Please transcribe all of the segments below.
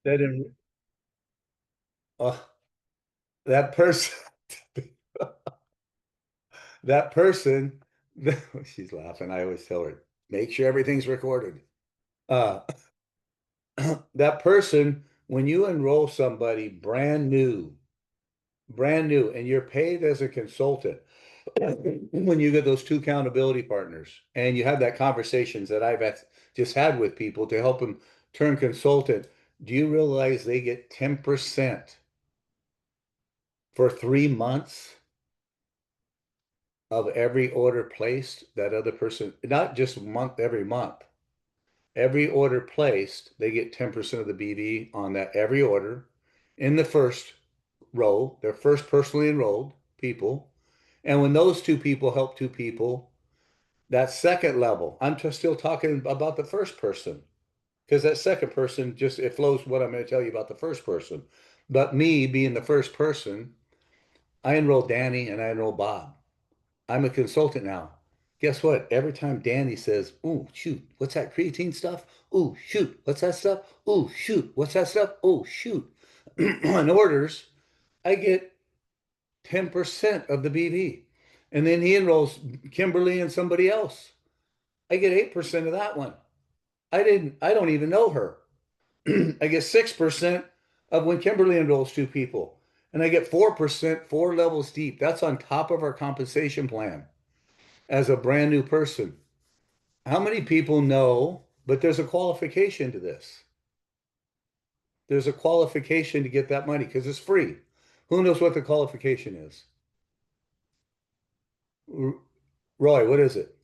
That in, uh, that person, that person, she's laughing. I always tell her, make sure everything's recorded. Uh, that person, when you enroll somebody brand new, and you're paid as a consultant, when you get those two accountability partners and you have that conversations that just had with people to help them turn consultant, do you realize they get 10% for 3 months of every order placed? That other person, not just month, every order placed, they get 10% of the BD on that every order in the first row. They're first personally enrolled people. And when those two people help two people, that second level, I'm just still talking about the first person because that second person just it flows what I'm going to tell you about the first person. But me being the first person, I enrolled Danny and I enrolled Bob. I'm a consultant now. Guess what? Every time Danny says, "Ooh, shoot, what's that creatine stuff? Ooh, shoot, what's that stuff? Ooh, shoot, what's that stuff? Oh, shoot." On orders, I get 10% of the BV. And then he enrolls Kimberly and somebody else. I get 8% of that one. I don't even know her. I get 6% of when Kimberly enrolls two people. And I get 4%, four levels deep. That's on top of our compensation plan as a brand new person. How many people know? But there's a qualification to this. There's a qualification to get that money because it's free. Who knows what the qualification is? Roy, what is it?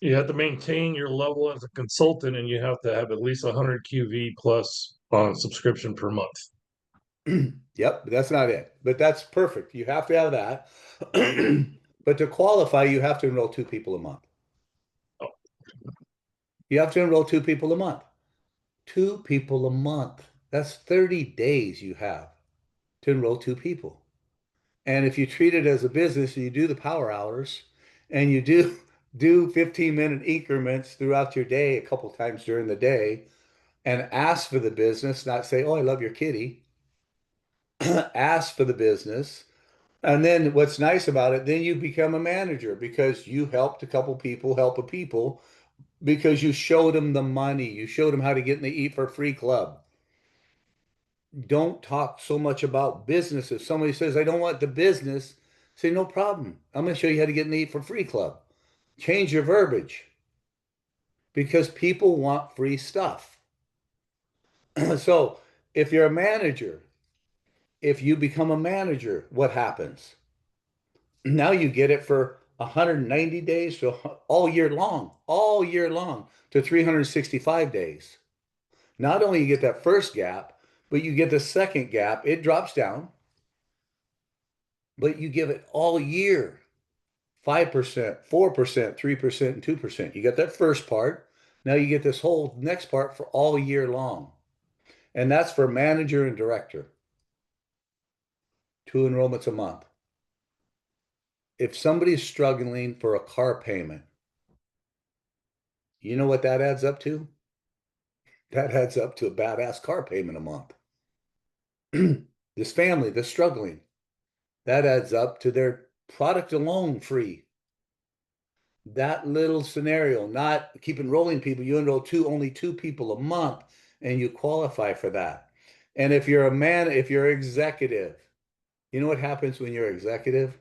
You have to maintain your level as a consultant, and you have to have at least 100 QV plus subscription per month. Yep, but that's not it. But that's perfect. You have to have that. But to qualify, you have to enroll two people a month. Oh, You have to enroll two people a month. Two people a month. That's 30 days you have to enroll two people. And if you treat it as a business, you do the power hours and you do 15-minute increments throughout your day a couple times during the day and ask for the business, not say, "Oh, I love your kitty." Ask for the business. And then what's nice about it, then you become a manager because you helped a couple people help a people because you showed them the money. You showed them how to get in the Eat for Free club. Don't talk so much about business. If somebody says, "I don't want the business," say, "No problem. I'm going to show you how to get in the Eat for Free club." Change your verbiage because people want free stuff. So if you're a manager, if you become a manager, what happens? Now you get it for 190 days to all year long to 365 days. Not only you get that first gap, but you get the second gap. It drops down, but you give it all year. 5%, 4%, 3%, and 2%. You get that first part. Now you get this whole next part for all year long. And that's for manager and director. Two enrollments a month. If somebody's struggling for a car payment, you know what that adds up to? That adds up to a badass car payment a month. This family that's struggling, that adds up to their product alone free. That little scenario, not keep enrolling people, you enroll only two people a month, and you qualify for that. And if you're executive, you know what happens when you're executive?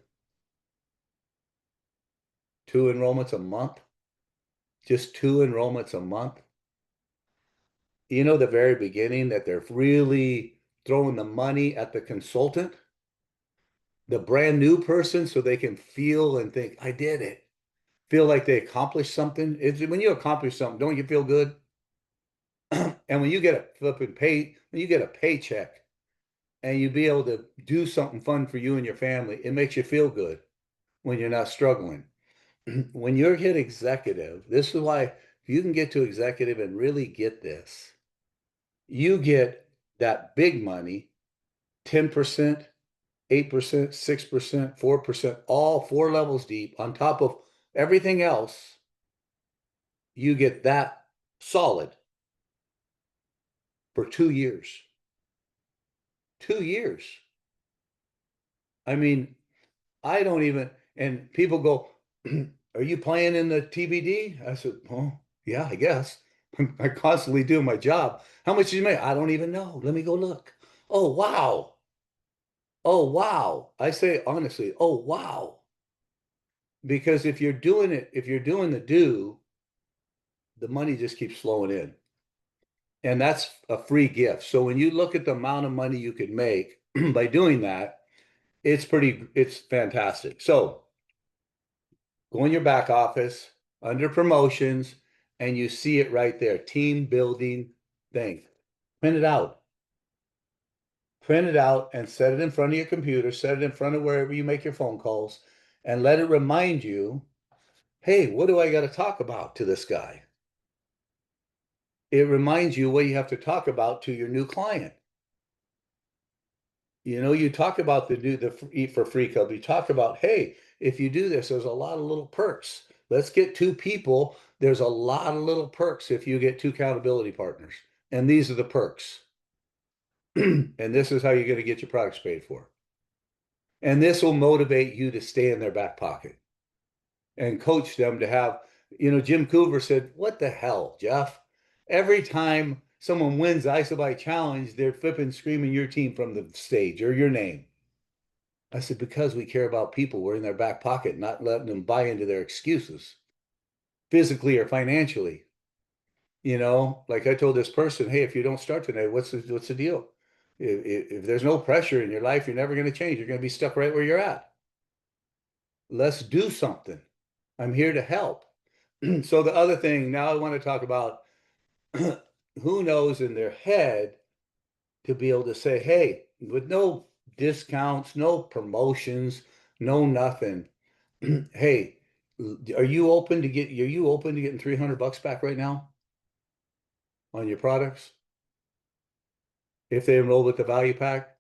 Two enrollments a month, just two enrollments a month. You know, the very beginning that they're really throwing the money at the consultant, the brand new person, so they can feel and think, "I did it." Feel like they accomplished something. When you accomplish something, don't you feel good? And when you get a when you get a paycheck and you be able to do something fun for you and your family, it makes you feel good when you're not struggling. When you're hit executive, this is why if you can get to executive and really get this, you get that big money, 10%, 8%, 6%, 4%, all four levels deep on top of everything else. You get that solid. for 2 years. 2 years. I mean, I don't even, and people go, are you playing in the TBD? I said, well, yeah, I guess. I constantly do my job. How much did you make? I don't even know. Let me go look. Oh, wow. Oh, wow. I say honestly, oh, wow. Because if you're doing it, if you're doing the do, the money just keeps flowing in. And that's a free gift. So when you look at the amount of money you could make by doing that, it's fantastic. So go in your back office under promotions and you see it right there, team building thing. Print it out. Print it out and set it in front of your computer, set it in front of wherever you make your phone calls, and let it remind you, hey, what do I got to talk about to this guy? It reminds you what you have to talk about to your new client. You know, you talk about the Eat for Free Club. You talk about, hey, if you do this, there's a lot of little perks. Let's get two people. There's a lot of little perks if you get two accountability partners. And these are the perks. And this is how you're going to get your products paid for. And this will motivate you to stay in their back pocket and coach them to have, Jim Coover said, what the hell, Jeff? Every time someone wins the ISOBI challenge, they're flipping, screaming your team from the stage or your name. I said, because we care about people. We're in their back pocket, not letting them buy into their excuses, physically or financially. Like I told this person, hey, if you don't start today, what's the deal? If there's no pressure in your life, you're never going to change. You're going to be stuck right where you're at. Let's do something. I'm here to help. So the other thing, now I want to talk about who knows in their head to be able to say, hey, with no discounts, no promotions, no nothing. Hey, are you open to getting $300 back right now on your products if they enroll with the value pack?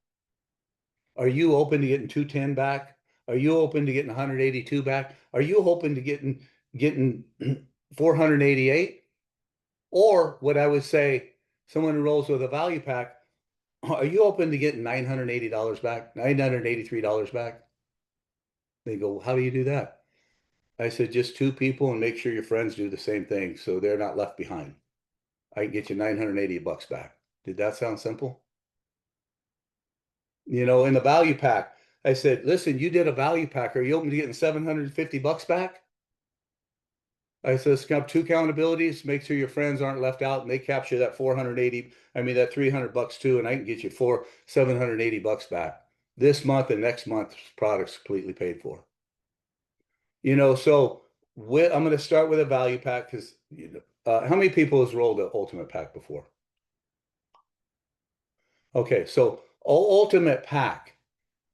Are you open to getting 210 back? Are you open to getting 182 back? Are you open to getting 488? Or what I would say, someone enrolls with a value pack, are you open to getting $980 back, $983 back? They go, how do you do that? I said, just two people and make sure your friends do the same thing so they're not left behind. I can get you $980 back. Did that sound simple? In the value pack, I said, listen, you did a value pack. Are you open to getting $750 back? I said, it's got two accountabilities. Make sure your friends aren't left out and they capture that 480, I mean, that $300 too, and I can get you $780 back. This month and next month's product's completely paid for. So I'm going to start with a value pack because how many people has rolled the ultimate pack before? Okay, so ultimate pack.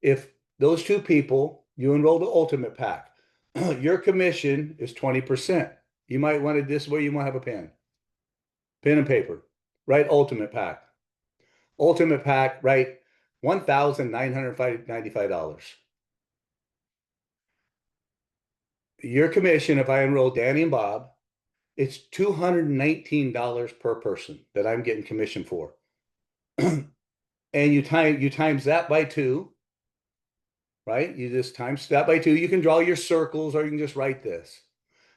If those two people, you enroll the ultimate pack, your commission is 20%. You might want to, this is where you might have a pen and paper, right? Ultimate pack. Ultimate pack, right? $1,995. Your commission, if I enroll Danny and Bob, it's $219 per person that I'm getting commission for. And you times that by two, right? You just times that by two. You can draw your circles or you can just write this.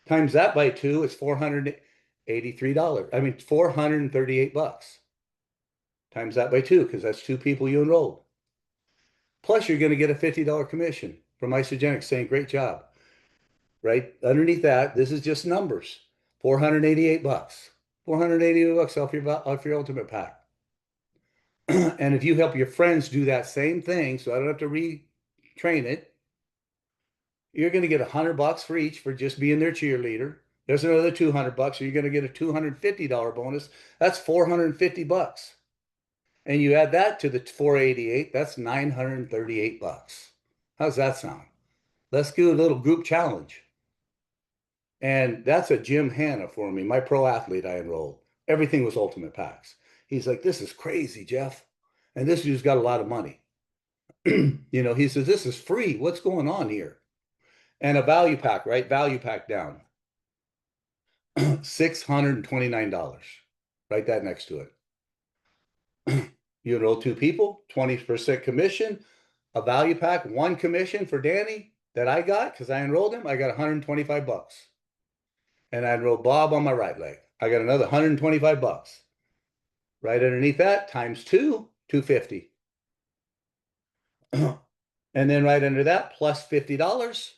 Times that by two, it's $483. I mean, 438 bucks. Times that by two, because that's two people you enrolled. Plus, you're going to get a $50 commission from Isogenics saying, great job. Right underneath that, this is just numbers. 488 bucks. 488 bucks off your ultimate pack. And if you help your friends do that same thing, so I don't have to retrain it, you're going to get $100 for each for just being their cheerleader. There's another $200, so you're going to get a $250 bonus. That's 450 bucks. And you add that to the 488, that's 938 bucks. How's that sound? Let's do a little group challenge. And that's a Jim Hanna for me, my pro athlete I enrolled. Everything was ultimate packs. He's like, this is crazy, Jeff. And this dude's got a lot of money. He says, this is free. What's going on here? And a value pack, right? Value pack down. $629. Write that next to it. You enroll two people, 20% commission, a value pack, one commission for Danny that I got because I enrolled him. I got 125 bucks. And I enrolled Bob on my right leg. I got another 125 bucks. Right underneath that, times two, 250. And then right under that, plus $50,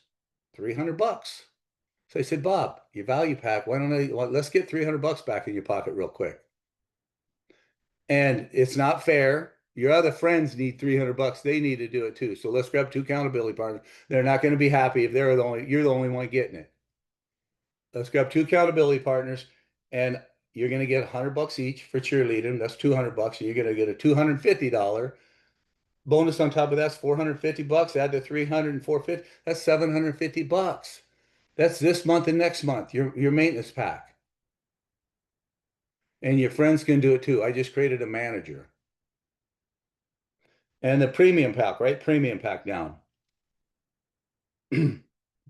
300 bucks. So I said, Bob, your value pack, why don't let's get 300 bucks back in your pocket real quick. And it's not fair. Your other friends need 300 bucks. They need to do it too. So let's grab two accountability partners. They're not going to be happy if you're the only one getting it. Let's grab two accountability partners, and you're going to get 100 bucks each for cheerleading. That's 200 bucks. You're going to get a $250 bonus on top of that's 450 bucks. Add the 300 and 450. That's 750 bucks. That's this month and next month. Your maintenance pack. And your friends can do it too. I just created a manager. And the premium pack, right? Premium pack down.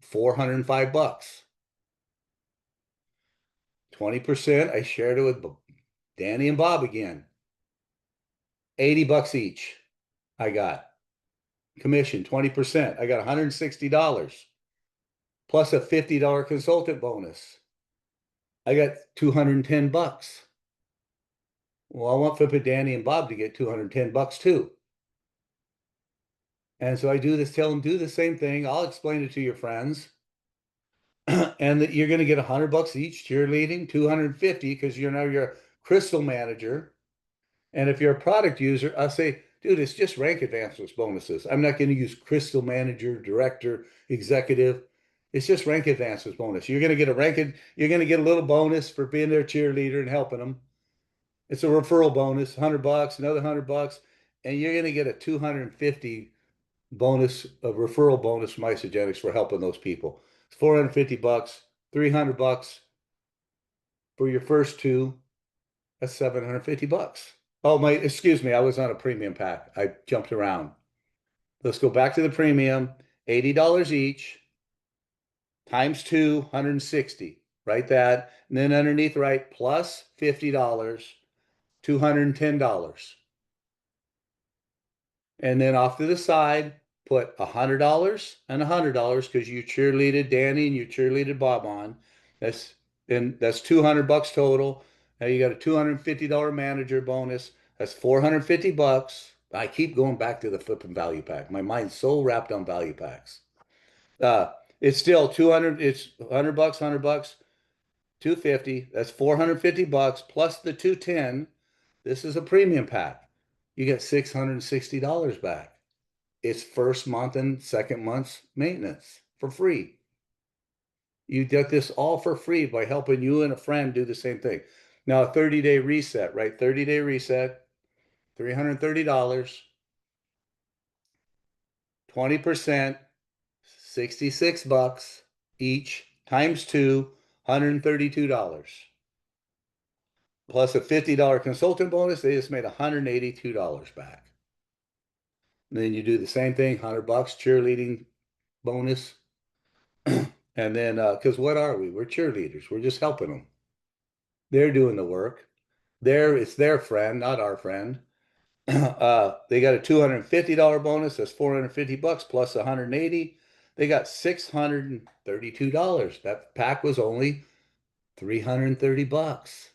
405 bucks. 20%. I shared it with Danny and Bob again. 80 bucks each. I got commission 20%. I got $160 plus a $50 consultant bonus. I got 210 bucks. Well, I want Flip Danny and Bob to get 210 bucks too. And so I do this, tell them do the same thing. I'll explain it to your friends. And that you're going to get 100 bucks each cheerleading, 250 because you're now your crystal manager. And if you're a product user, I'll say, dude, it's just rank advancements bonuses. I'm not going to use crystal manager, director, executive. It's just rank advancements bonus. You're going to get you're going to get a little bonus for being their cheerleader and helping them. It's a referral bonus, 100 bucks, another 100 bucks, and you're going to get a 250 bonus, a referral bonus from Isogenics for helping those people. It's 450 bucks, 300 bucks for your first two. That's 750 bucks. Oh, excuse me, I was on a premium pack. I jumped around. Let's go back to the premium, $80 each, times two, 160. Write that. And then underneath, write plus $50, $210. And then off to the side, put $100 and $100 because you cheerleaded Danny and you cheerleaded Bob on. That's 200 bucks total. Now you got a $250 manager bonus. That's 450 bucks. I keep going back to the flipping value pack. My mind's so wrapped on value packs. It's still 200, it's 100 bucks, 100 bucks, 250. That's 450 bucks plus the 210. This is a premium pack. You get $660 back. It's first month and second month's maintenance for free. You get this all for free by helping you and a friend do the same thing. Now, a 30-day reset, right? 30-day reset, $330, 20%, 66 bucks each, times two, $132. Plus a $50 consultant bonus, they just made $182 back. And then you do the same thing, 100 bucks cheerleading bonus. And then, because what are we? We're cheerleaders. We're just helping them. They're doing the work. It's their friend, not our friend. They got a $250 bonus. That's 450 bucks plus 180. They got $632. That pack was only 330 bucks.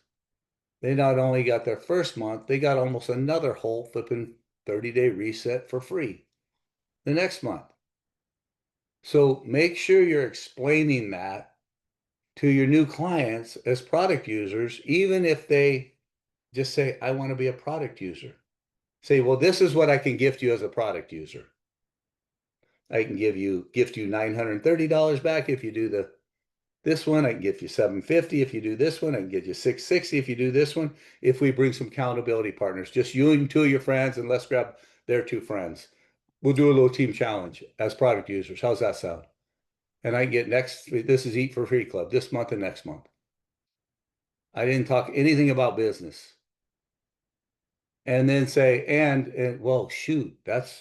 They not only got their first month, they got almost another whole flipping 30-day reset for free the next month. So make sure you're explaining that to your new clients as product users, even if they just say, I want to be a product user. Say, well, this is what I can gift you as a product user. I can gift you $930 back if you do this one. I can give you $750 if you do this one. I can give you $660 if you do this one. If we bring some accountability partners, just you and two of your friends, and let's grab their two friends. We'll do a little team challenge as product users. How's that sound? And I get this is Eat for Free Club this month and next month. I didn't talk anything about business. And then say, and well, shoot,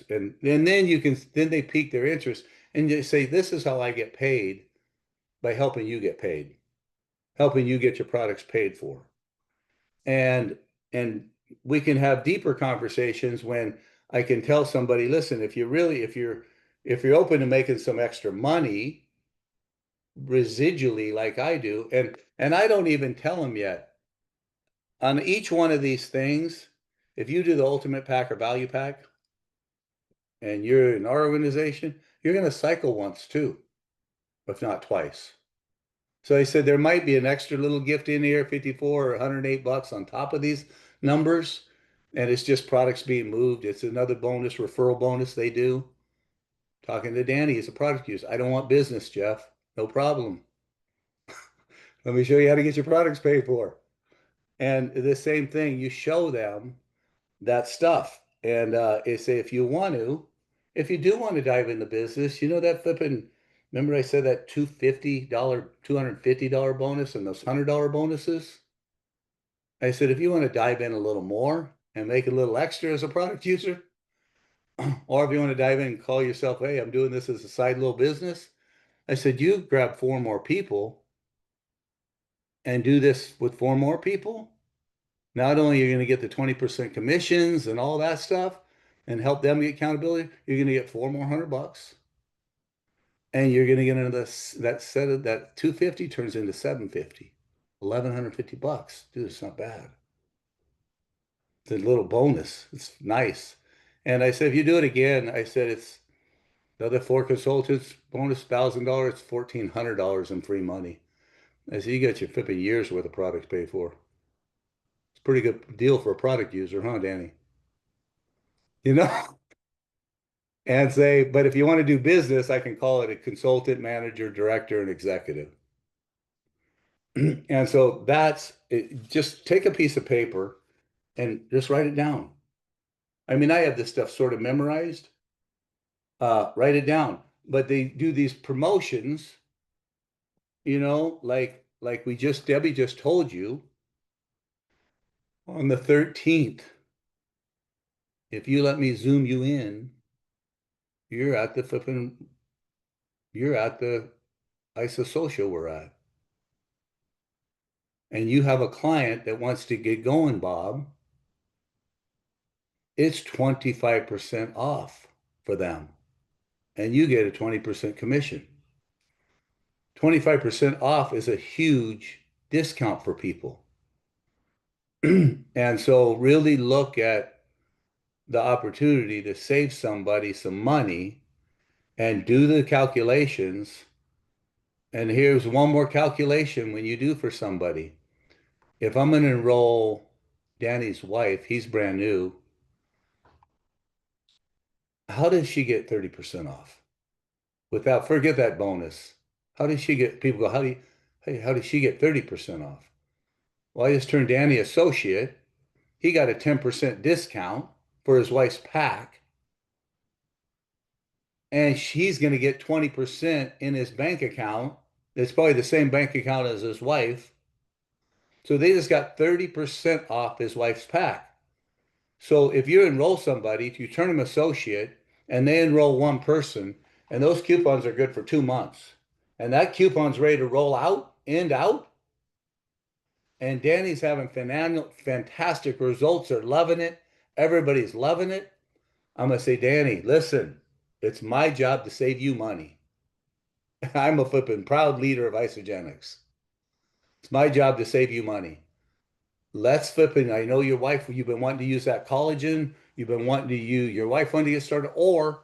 and then then they pique their interest and you say, this is how I get paid by helping you get paid, helping you get your products paid for. And we can have deeper conversations when I can tell somebody, listen, if you're open to making some extra money residually like I do, and I don't even tell them yet on each one of these things, if you do the ultimate pack or value pack and you're in our organization, you're going to cycle once too, if not twice. So I said there might be an extra little gift in here, 54 or 108 bucks on top of these numbers. And it's just products being moved. It's another bonus, referral bonus they do. Talking to Danny, he's a product user. I don't want business, Jeff. No problem. Let me show you how to get your products paid for. And the same thing, you show them that stuff. And they say, if you do want to dive in the business, you know that flipping, remember I said that $250 bonus and those $100 bonuses? I said, if you want to dive in a little more and make a little extra as a product user, or if you want to dive in and call yourself, hey, I'm doing this as a side little business, I said, you grab four more people and do this with four more people. Not only are you going to get the 20% commissions and all that stuff and help them get accountability, you're going to get four more $100. And you're going to get into that set of that 250 turns into 750, 1,150 bucks. Dude, it's not bad. It's a little bonus. It's nice. And I said, if you do it again, I said it's the other four consultants, bonus $1,000, $1,400 in free money. I said, you got your flipping years worth of products paid for. It's a pretty good deal for a product user, huh, Danny? You know? And say, but if you want to do business, I can call it a consultant, manager, director, and executive. And so that's it. Just take a piece of paper and just write it down. I mean, I have this stuff sort of memorized. Write it down. But they do these promotions, like Debbie just told you on the 13th. If you let me zoom you in, you're at the flipping, you're at the isosocial we're at. And you have a client that wants to get going, Bob, it's 25% off for them. And you get a 20% commission. 25% off is a huge discount for people. And so really look at the opportunity to save somebody some money and do the calculations. And here's one more calculation when you do for somebody. If I'm going to enroll Danny's wife, he's brand new. How does she get 30% off? Without, forget that bonus. How does she get, people go, hey, how does she get 30% off? Well, I just turned Danny associate. He got a 10% discount for his wife's pack. And he's going to get 20% in his bank account. It's probably the same bank account as his wife. So they just got 30% off his wife's pack. So if you enroll somebody, if you turn them associate and they enroll one person, and those coupons are good for 2 months, and that coupon's ready to roll out, and Danny's having fantastic results. They're loving it. Everybody's loving it. I'm going to say, Danny, listen, it's my job to save you money. I'm a flipping proud leader of Isogenics. It's my job to save you money. Let's flipping. I know your wife, you've been wanting to use that collagen. You've been wanting to use, your wife wanted to get started, or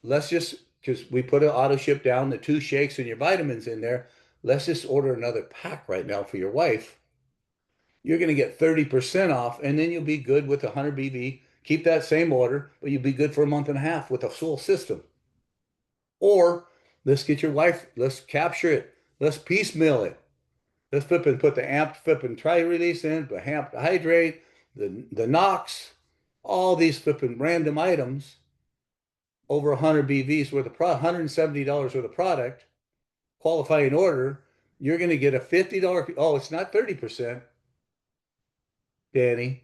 let's just, because we put an auto ship down, the 2 shakes and your vitamins in there. Let's just order another pack right now for your wife. You're going to get 30% off, and then you'll be good with 100 BV. Keep that same order, but you'll be good for a month and a half with a full system. Or let's get your wife, let's capture it. Let's piecemeal it. Let's flip and put the amp flip and try release in, the amp hydrate, the Knox, all these flipping random items over 100 BVs worth of product, $170 worth of product, qualifying order. You're going to get a $50. Oh, it's not 30%, Danny.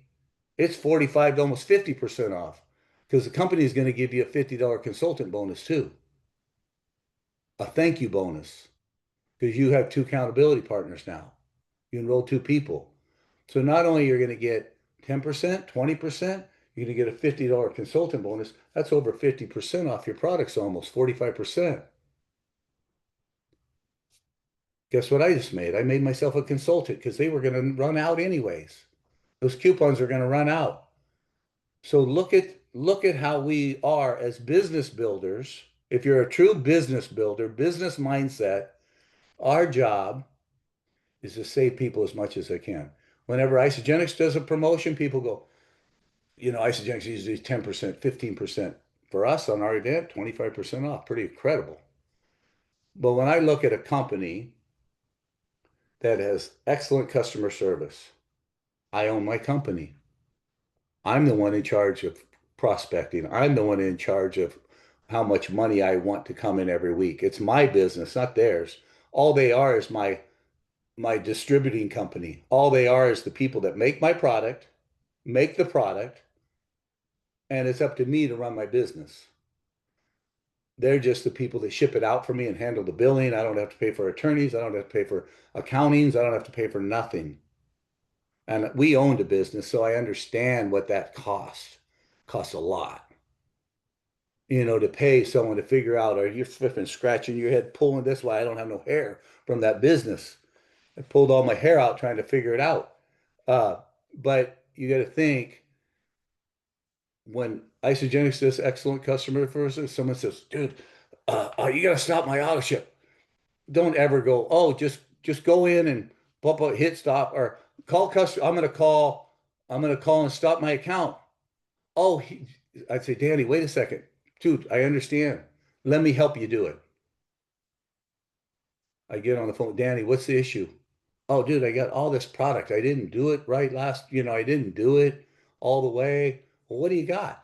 It's 45 to almost 50% off because the company is going to give you a $50 consultant bonus too, a thank you bonus because you have two accountability partners now. You enroll two people. So not only you're going to get 10%, 20%, you're going to get a $50 consultant bonus. That's over 50% off your products, almost 45%. Guess what I just made? I made myself a consultant because they were going to run out anyways. Those coupons are going to run out. So look at how we are as business builders. If you're a true business builder, business mindset, our job is to save people as much as I can. Whenever Isogenics does a promotion, people go, Isogenics usually 10%, 15%. For us on our event, 25% off. Pretty incredible. But when I look at a company that has excellent customer service, I own my company. I'm the one in charge of prospecting. I'm the one in charge of how much money I want to come in every week. It's my business, not theirs. All they are is my distributing company. All they are is the people that make my product, make the product, and it's up to me to run my business. They're just the people that ship it out for me and handle the billing. I don't have to pay for attorneys. I don't have to pay for accountings. I don't have to pay for nothing. And we owned a business, so I understand what that costs. Costs a lot. To pay someone to figure out, are you flipping, scratching your head, pulling this? Why I don't have no hair from that business. I pulled all my hair out trying to figure it out. Uh, but you got to think when Isogenics does excellent customer service, someone says, dude, you got to stop my auto ship. Don't ever go, oh, just go in and pop up, hit stop or call customer. I'm gonna call and stop my account. Oh, I'd say, Danny, wait a second. Dude, I understand. Let me help you do it. I get on the phone, Danny, what's the issue? Oh, dude, I got all this product. I didn't do it right I didn't do it all the way. Well, what do you got?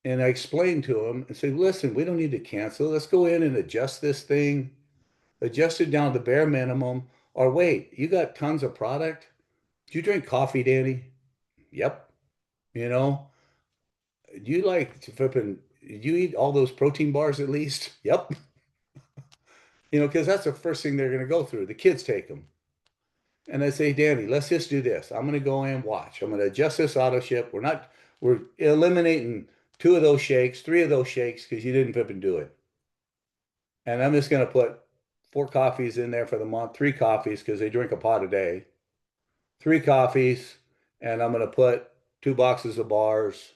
And I explained to him and say, listen, we don't need to cancel. Let's go in and adjust this thing, adjust it down to the bare minimum. Or wait, you got tons of product? Do you drink coffee, Danny? Yep. You know, do you like to flipping, do you eat all those protein bars at least? Yep. Because that's the first thing they're going to go through. The kids take them. And I say, Danny, let's just do this. I'm going to go in, watch. I'm going to adjust this auto ship. We're eliminating two of those shakes, three of those shakes because you didn't flip and do it. And I'm just going to put 4 coffees in there for the month, 3 coffees because they drink a pot a day, 3 coffees, and I'm going to put 2 boxes of bars.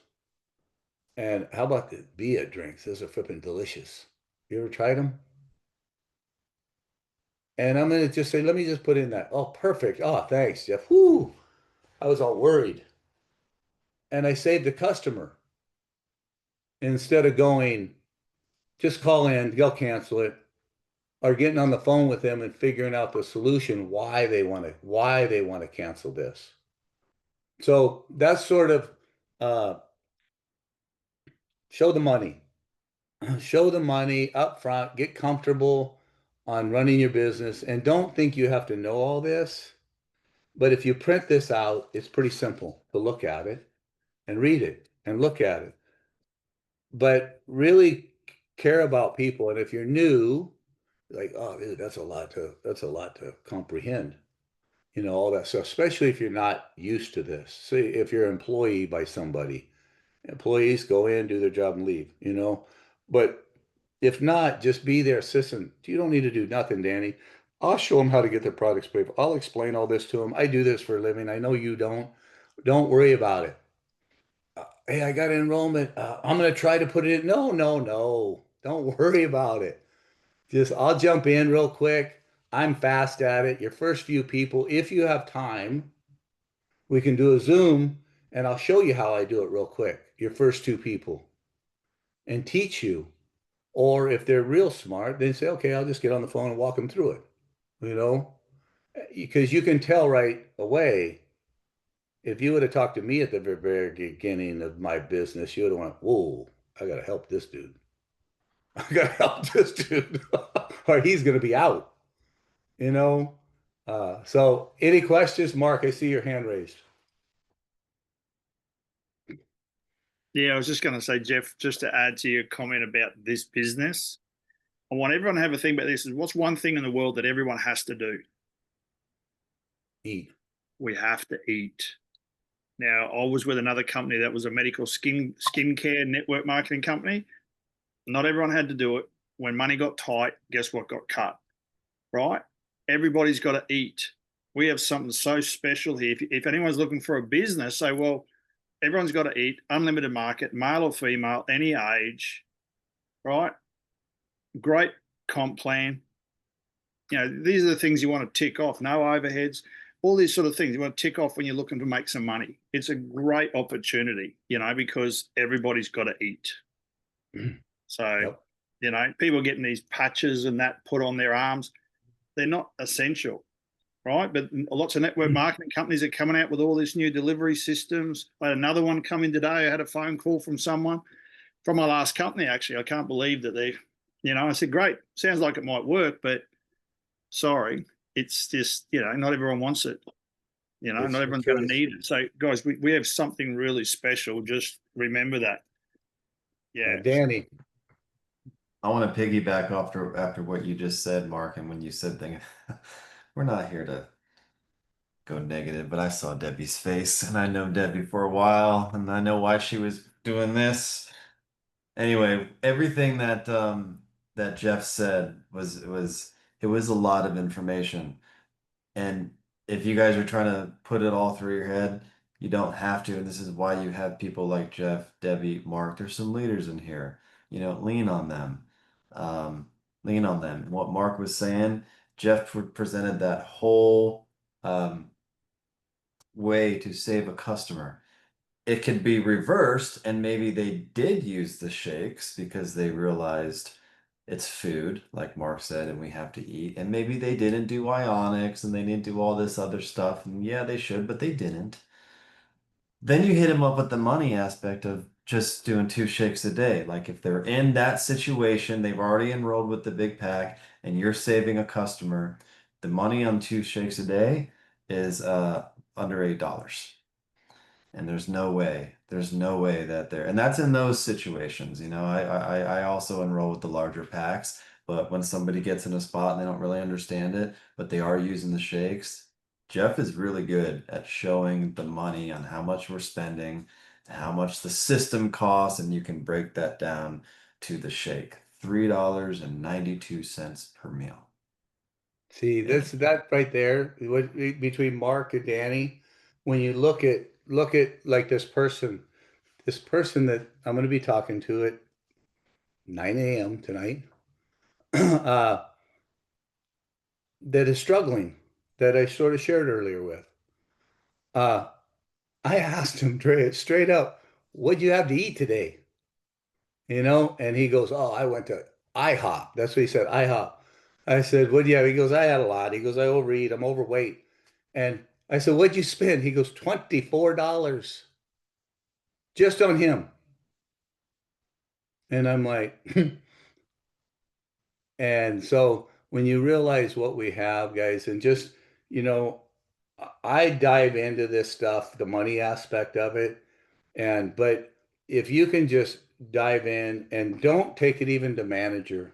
And how about the Beebe drinks? Those are flipping delicious. You ever tried them? And I'm going to just say, let me just put in that. Oh, perfect. Oh, thanks, Jeff. Whoo. I was all worried. And I saved the customer instead of going, just call in, they'll cancel it, or getting on the phone with them and figuring out the solution why they want to cancel this. So that's sort of uh, show the money, show the money up front, get comfortable on running your business, and don't think you have to know all this. But if you print this out, it's pretty simple to look at it and read it and look at it. But really care about people. And if you're new, like, oh, dude, that's a lot to comprehend, all that stuff, especially if you're not used to this. Say if you're an employee by somebody, employees go in, do their job and leave. But if not, just be their assistant. You don't need to do nothing, Danny. I'll show them how to get their products paid for. I'll explain all this to them. I do this for a living. I know you don't. Don't worry about it. Hey, I got enrollment. I'm going to try to put it in. No, no, no. Don't worry about it. Just I'll jump in real quick. I'm fast at it. Your first few people, if you have time, we can do a Zoom and I'll show you how I do it real quick. Your first 2 people and teach you. Or if they're real smart, they say, okay, I'll just get on the phone and walk them through it, you know, because you can tell right away. If you would have talked to me at the very beginning of my business, you would have went, whoa, I got to help this dude. I got to help this dude or he's going to be out, you know? So any questions, Mark? I see your hand raised. Yeah, I was just going to say, Jeff, just to add to your comment about this business, I want everyone to have a think about this. Is what's one thing in the world that everyone has to do? Eat. We have to eat. Now, I was with another company that was a medical skincare network marketing company. Not everyone had to do it. When money got tight, guess what got cut? Right? Everybody's got to eat. We have something so special here. If anyone's looking for a business, say, well, everyone's got to eat, unlimited market, male or female, any age, right? Great comp plan. You know, these are the things you want to tick off. No overheads, all these sort of things you want to tick off when you're looking to make some money. It's a great opportunity, you know, because everybody's got to eat. So, Yep. you know, people getting these patches and that put on their arms, they're not essential, right? But lots of network marketing companies are coming out with all these new delivery systems. I had another one come in today. I had a phone call from someone from my last company, actually. I can't believe that they, you know, I said, great, sounds like it might work, but sorry, it's just, you know, not everyone wants it. You know, It's not the everyone's going to truth. need it. So, guys, we have something really special. Just remember that. Yeah. Danny, I want to piggyback after what you just said, Mark, and when you said things, we're not here to go negative, but I saw Debbie's face, and I know Debbie for a while, and I know why she was doing this. Anyway, everything that Jeff said was a lot of information. And if you guys are trying to put it all through your head, you don't have to. And this is why you have people like Jeff, Debbie, Mark. There's some leaders in here. You know, lean on them. Um, Lean on them. And what Mark was saying, Jeff presented that whole way to save a customer. It could be reversed, and maybe they did use the shakes because they realized it's food, like Mark said, and we have to eat. And maybe they didn't do ionics and they didn't do all this other stuff. And yeah, they should, but they didn't. Then you hit them up with the money aspect of just doing 2 shakes a day. Like if they're in that situation, they've already enrolled with the big pack, and you're saving a customer, the money on 2 shakes a day is under $8. And there's no way that and that's in those situations. You know, I also enroll with the larger packs, but when somebody gets in a spot and they don't really understand it, but they are using the shakes, Jeff is really good at showing the money on how much we're spending, how much the system costs, and you can break that down to the shake. $3.92 per meal. see, And that right there, between Mark and Danny, when you look at like this person that I'm going to be talking to at 9 a.m. tonight, uh, that is struggling, that I sort of shared earlier with. Uh, I asked him straight up, "What'd you have to eat today?" You know, and he goes, "Oh, I went to IHOP." That's what he said, IHOP. I said, "What'd you have?" He goes, "I had a lot." He goes, "I overeat. I'm overweight." And I said, "What'd you spend?" He goes, $24 just on him. And I'm like, and so when you realize what we have, guys, and just, you know, I dive into this stuff, the money aspect of it. But if you can just dive in and don't take it even to manager,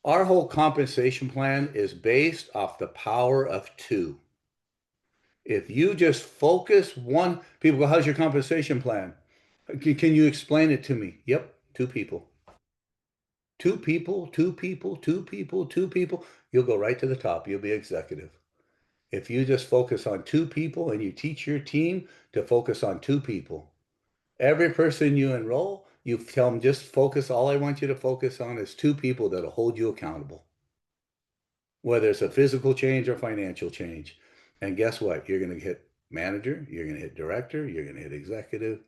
our whole compensation plan is based off the power of two. If you just focus one, people go, "How's your compensation plan? Can you explain it to me?" Yep, two people. Two people, two people, two people, two people. You'll go right to the top. You'll be executive. If you just focus on two people and you teach your team to focus on two people, every person you enroll, you tell them just focus. All I want you to focus on is two people that'll hold you accountable, whether it's a physical change or financial change. And guess what? You're going to hit manager, you're going to hit director, you're going to hit executive,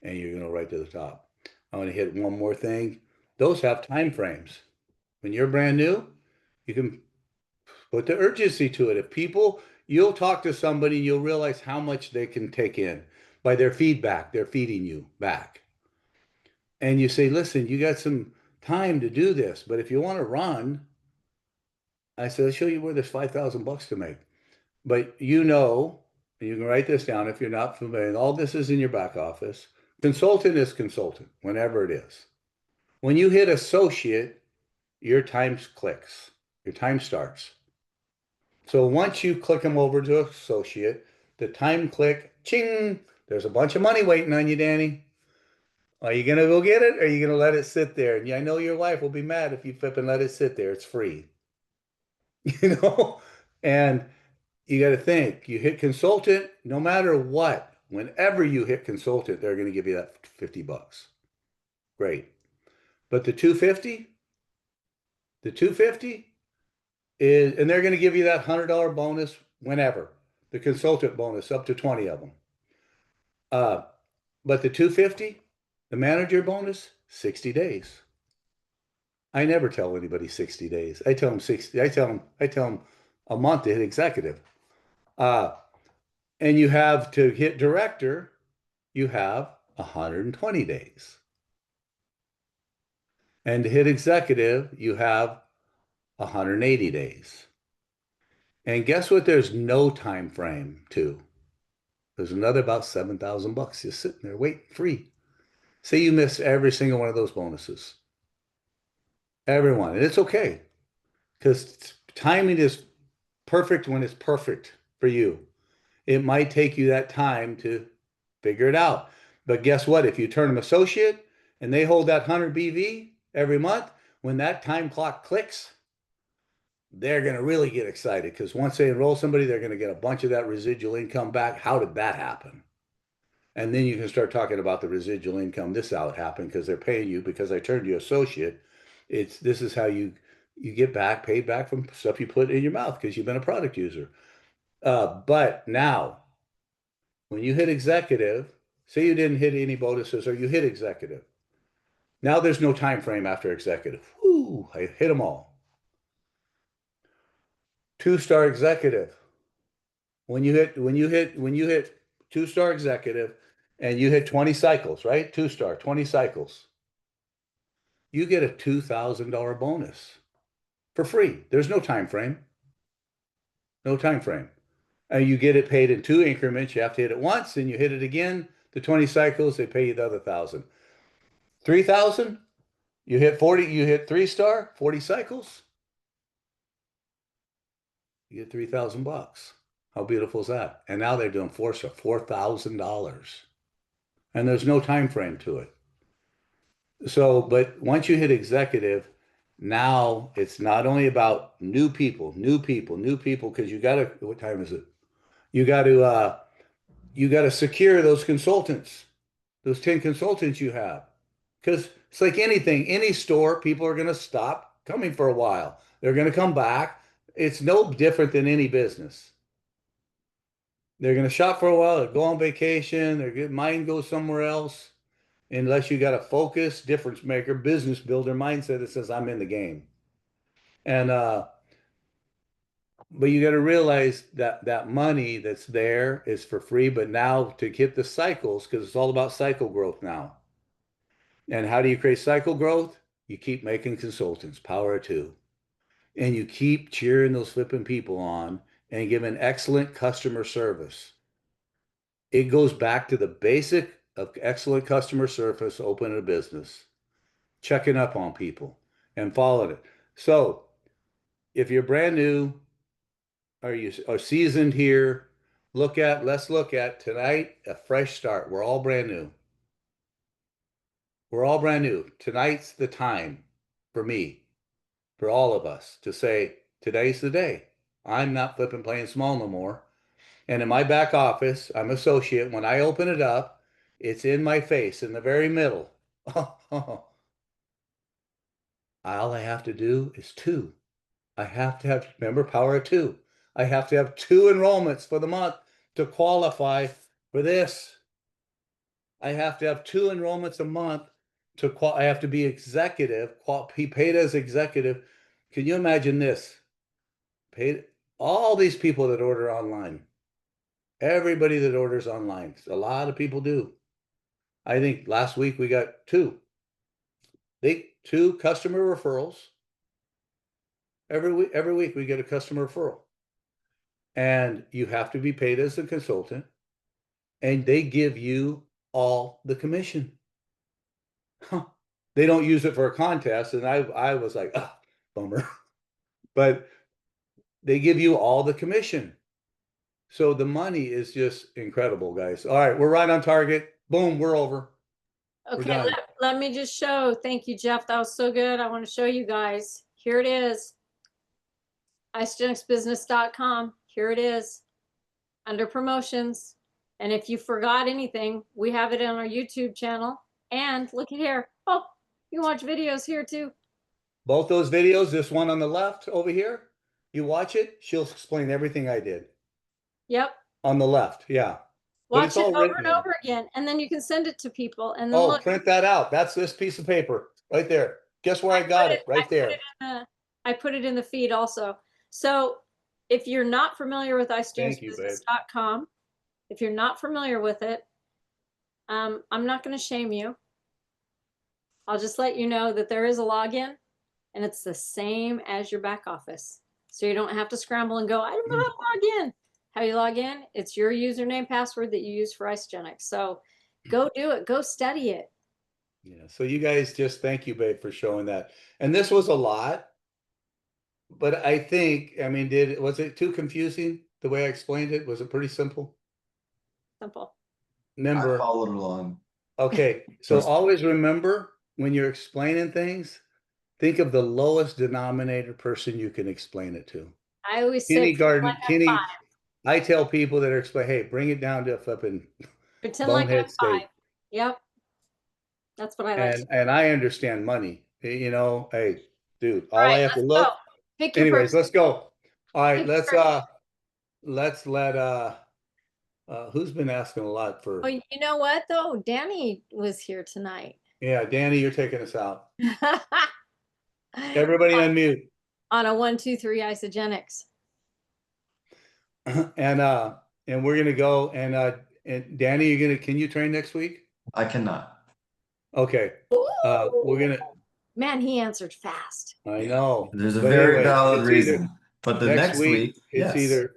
and you're going to right to the top. I want to hit one more thing. Those have time frames. When you're brand new, you can put the urgency to it. If people, you'll talk to somebody, you'll realize how much they can take in by their feedback. They're feeding you back. And you say, "Listen, you got some time to do this, but if you want to run," I said, "I'll show you where there's 5,000 bucks to make." But you know, you can write this down if you're not familiar. All this is in your back office. Consultant is consultant, whenever it is. When you hit associate, your time clicks, your time starts. So once you click them over to associate, the time click, ching, There's a bunch of money waiting on you, Danny. Are you gonna go get it or are you gonna let it sit there? And yeah, I know your wife will be mad if you flip and let it sit there. It's free. You know? And you got to think, you hit consultant, no matter what, whenever you hit consultant, they're going to give you that 50 bucks. Great. But the 250 is, and they're going to give you that $100 bonus whenever, the consultant bonus, up to 20 of them. But the 250, the manager bonus, 60 days. I never tell anybody 60 days. I tell them 60, I tell them a month to hit executive. And you have to hit director, you have 120 days. And to hit executive, you have 180 days. And guess what? There's no time frame to. There's another about 7,000 bucks just sitting there waiting free. Say you miss every single one of those bonuses. Everyone. And it's okay because timing is perfect when it's perfect for you. It might take you that time to figure it out. But guess what? If you turn them associate and they hold that 100 BV every month, when that time clock clicks, they're going to really get excited because once they enroll somebody, they're going to get a bunch of that residual income back. How did that happen? And then you can start talking about the residual income. This is how it happened because they're paying you because I turned you associate. This is how you get paid back from stuff you put in your mouth because you've been a product user. But now, when you hit executive, say you didn't hit any bonuses or you hit executive. Now there's no time frame after executive. Whoo, I hit them all. 2-star executive. When you hit 2-star executive and you hit 20 cycles, right? 2-star, 20 cycles. You get a $2,000 bonus for free. There's no time frame. No time frame. And you get it paid in 2 increments. You have to hit it once, and you hit it again. The 20 cycles, they pay you the other 1,000. 3,000, you hit 40, you hit 3-star, 40 cycles. You get 3,000 bucks. How beautiful is that? And now they're doing 4-star, $4,000. And there's no time frame to it. So, but once you hit executive, now it's not only about new people, because you got to, what time is it? You got to secure those consultants, those 10 consultants you have. Because it's like anything, any store, people are going to stop coming for a while. They're going to come back. It's no different than any business. They're going to shop for a while, they'll go on vacation, their mind goes somewhere else, unless you got a focus, difference maker, business builder mindset that says, I'm in the game. And but you got to realize that that money that's there is for free, but now to hit the cycles, because it's all about cycle growth now. And how do you create cycle growth? You keep making consultants, power of 2. And you keep cheering those flipping people on and giving excellent customer service. It goes back to the basic of excellent customer service, opening a business, checking up on people and following it. So if you're brand new, or you are seasoned here, let's look at tonight, a fresh start. We're all brand new. We're all brand new. Tonight's the time for me, for all of us to say, today's the day. I'm not flipping playing small no more. And in my back office, I'm associate. When I open it up, it's in my face in the very middle. All I have to do is 2. I have to have, remember, power of 2. I have to have 2 enrollments for the month to qualify for this. I have to have 2 enrollments a month I have to be executive, be paid as executive. Can you imagine this? Paid all these people that order online. Everybody that orders online. A lot of people do. I think last week we got 2. 2 customer referrals. Every week we get a customer referral. And you have to be paid as a consultant. And they give you all the commission. Huh. They don't use it for a contest. And I was like, oh, bummer. But they give you all the commission. So the money is just incredible, guys. All right, we're right on target. Boom, we're over. We're Okay, done. let me just show. Thank you, Jeff. That was so good. I want to show you guys. Here it is. IceGenixBusiness.com. Here it is under promotions. And if you forgot anything, we have it on our YouTube channel. And look at here. Oh, you can watch videos here too. Both those videos, this one on the left over here, you watch it, she'll explain everything I did. Yep. On the left, yeah. But Watch it's it all over written and in. over again. And then you can send it to people. And then Oh, look, print that out. That's this piece of paper right there. Guess where I got it? Right there. I put it in the feed also. So if you're not familiar with Thank you, babe. IceGenixBusiness.com, if you're not familiar with it, I'm not going to shame you. I'll just let you know that there is a login and it's the same as your back office. So you don't have to scramble and go, I don't know how to log in. How you log in, it's your username password that you use for IceGenix. So go do it. Go study it. Yeah. So you guys just thank you, babe, for showing that. And this was a lot, but I think, I mean, was it too confusing the way I explained it? Was it pretty simple? Simple. I Remember, followed along. okay, so always remember when you're explaining things, think of the lowest denominator person you can explain it to. I always say Kindergarten, pretend like I tell people that are explaining, hey, bring it down to a flipping pretend like I'm bonehead state. 5. Yep. That's what I like. And I understand money. You know, hey, dude, All all I right, have to let's look. go. Pick your Anyways, person. let's go. All right, Pick your person. let's let who's been asking a lot Oh, for, you know what though? Danny was here tonight. yeah, Danny, you're taking us out. Everybody unmute. On a 1, 2, 3 isogenics. And we're gonna go and Danny, can you train next week? I cannot. Okay. We're gonna, Man, he answered fast. I know. There's a But very anyways, valid it's either reason. But the next next week, week, it's yes. either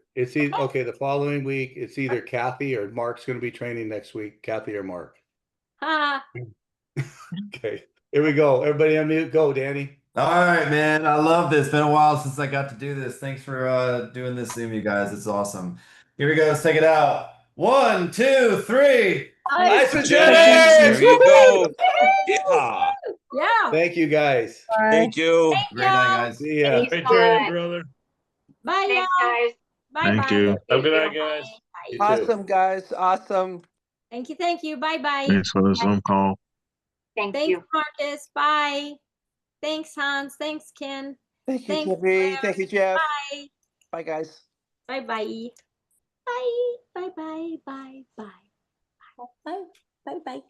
okay, the following week, it's either Kathy or Mark's gonna be training next week, Kathy or Mark. Ha. Okay, here we go. Everybody unmute. Go, Danny. All right, man. I love this. Been a while since I got to do this. Thanks for doing this Zoom, you guys. It's awesome. Here we go. Let's take it out. 1, 2, 3. Isogenics! There you go. Yeah. Yeah. Thank you, guys. Thank you. Great night, guys. See ya. Great training, brother. Bye, Thanks, y'all. guys. Bye, Thank bye. you. Have a good night, guys. You too. Awesome, guys. Awesome. Thank you. Thank you. Bye, bye. Thanks for the Zoom call. Thank Thanks, you. Marcus. Bye. Thanks, Hans. Thanks, Ken. Thank you, Thanks, Jeffrey. Blair. Thank you, Jeff. Bye. Bye, guys. Bye, bye. Bye. Bye, bye, bye, bye. Bye, bye, bye.